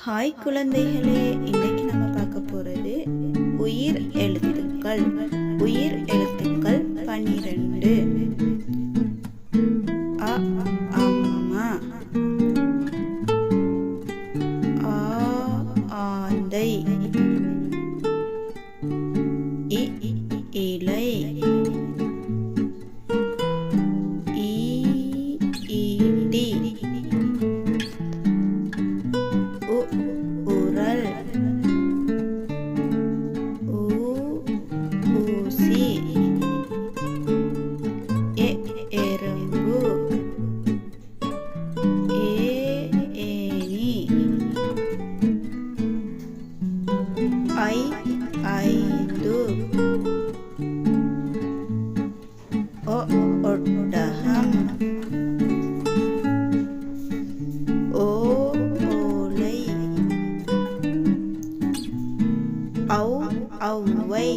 Hi குழந்தைகளே, இன்னைக்கு நம்ம பார்க்க போகிறது உயிர் எழுத்துக்கள். உயிர் எழுத்துக்கள் 12. அ அம்மா, ஆ ஆந்தை, இ இலை, ஈ ஈட்டி, உ உரல், ஊ ஊசி, எ எறும்பு, ஏ ஏணி, ஐ ஐந்து, ஒ ஒட்டகம், ஓ ஓலை, ஔ ஔவை,